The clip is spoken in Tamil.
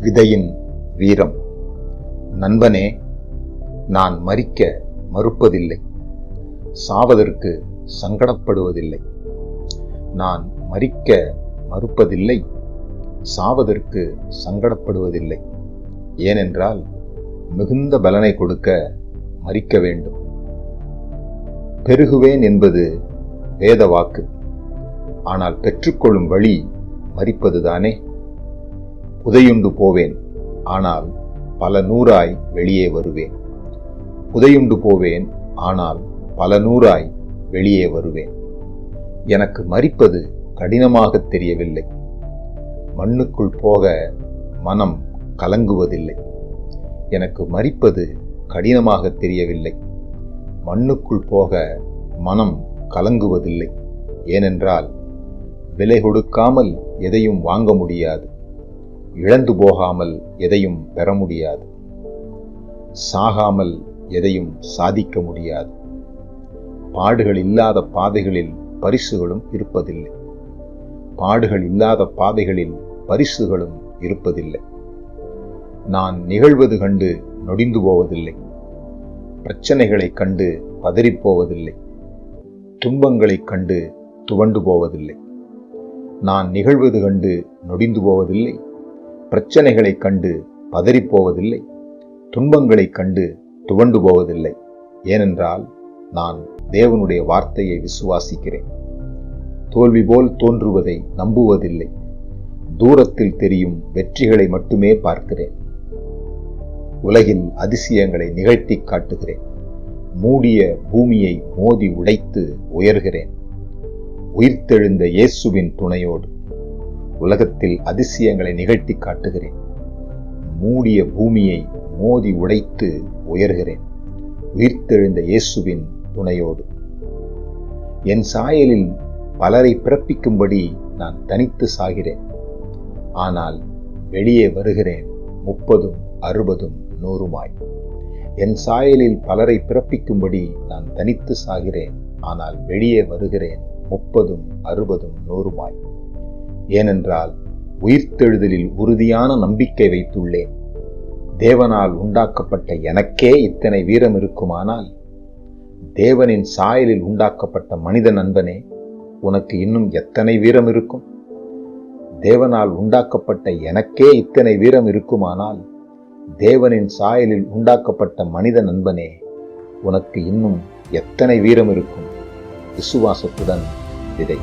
விதையின் வீரம். நண்பனே, நான் மரிக்க மறுப்பதில்லை, சாவதற்கு சங்கடப்படுவதில்லை. நான் மரிக்க மறுப்பதில்லை, சாவதற்கு சங்கடப்படுவதில்லை. ஏனென்றால் மிகுந்த பலனை கொடுக்க மரிக்க வேண்டும். பெருகுவேன் என்பது வேத வாக்கு. ஆனால் பெற்றுக்கொள்ளும் வழி மரிப்பதுதானே. புதையுண்டு போவேன், ஆனால் பல நூறாய் வெளியே வருவேன். புதையுண்டு போவேன், ஆனால் பல நூறாய் வெளியே வருவேன். எனக்கு மரிப்பது கடினமாக தெரியவில்லை. மண்ணுக்குள் போக மனம் கலங்குவதில்லை. எனக்கு மரிப்பது கடினமாக தெரியவில்லை. மண்ணுக்குள் போக மனம் கலங்குவதில்லை. ஏனென்றால் விலை கொடுக்காமல் எதையும் வாங்க முடியாது, இழந்து போகாமல் எதையும் பெற முடியாது, சாகாமல் எதையும் சாதிக்க முடியாது. பாடுகள் இல்லாத பாதைகளில் பரிசுகளும் இருப்பதில்லை. பாடுகள் இல்லாத பாதைகளில் பரிசுகளும் இருப்பதில்லை. நான் நிகழ்வது கண்டு நொடிந்து போவதில்லை. பிரச்சனைகளைக் கண்டு பதறிப்போவதில்லை. துன்பங்களைக் கண்டு துவண்டு போவதில்லை. நான் நிகழ்வது கண்டு நொடிந்து போவதில்லை. பிரச்சனைகளைக் கண்டு பதறிப்போவதில்லை. துன்பங்களைக் கண்டு துவண்டு போவதில்லை. ஏனென்றால் நான் தேவனுடைய வார்த்தையை விசுவாசிக்கிறேன். தோல்வி போல் தோன்றுவதை நம்புவதில்லை. தூரத்தில் தெரியும் வெற்றிகளை மட்டுமே பார்க்கிறேன். உலகில் அதிசயங்களை நிகழ்த்தி காட்டுகிறேன். மூடிய பூமியை மோதி உடைத்து உயர்கிறேன். உயிர்த்தெழுந்த இயேசுவின் துணையோடு உலகத்தில் அதிசயங்களை நிகழ்த்தி காட்டுகிறேன். மூடிய பூமியை மோதி உடைத்து உயர்கிறேன். உயிர்த்தெழுந்த இயேசுவின் துணையோடு. என் சாயலில் பலரை பிறப்பிக்கும்படி நான் தனித்து சாகிறேன். ஆனால் வெளியே வருகிறேன் 30, 60, 100. என் சாயலில் பலரை பிறப்பிக்கும்படி நான் தனித்து சாகிறேன். ஆனால் வெளியே வருகிறேன் 30, 60, 100. ஏனென்றால் உயிர்த்தெழுதலில் உறுதியான நம்பிக்கை வைத்துள்ளேன். தேவனால் உண்டாக்கப்பட்ட எனக்கே இத்தனை வீரம் இருக்குமானால், தேவனின் சாயலில் உண்டாக்கப்பட்ட மனித நண்பனே, உனக்கு இன்னும் எத்தனை வீரம் இருக்கும்? தேவனால் உண்டாக்கப்பட்ட எனக்கே இத்தனை வீரம் இருக்குமானால், தேவனின் சாயலில் உண்டாக்கப்பட்ட மனித நண்பனே, உனக்கு இன்னும் எத்தனை வீரம் இருக்கும்? விசுவாசத்துடன் விதை.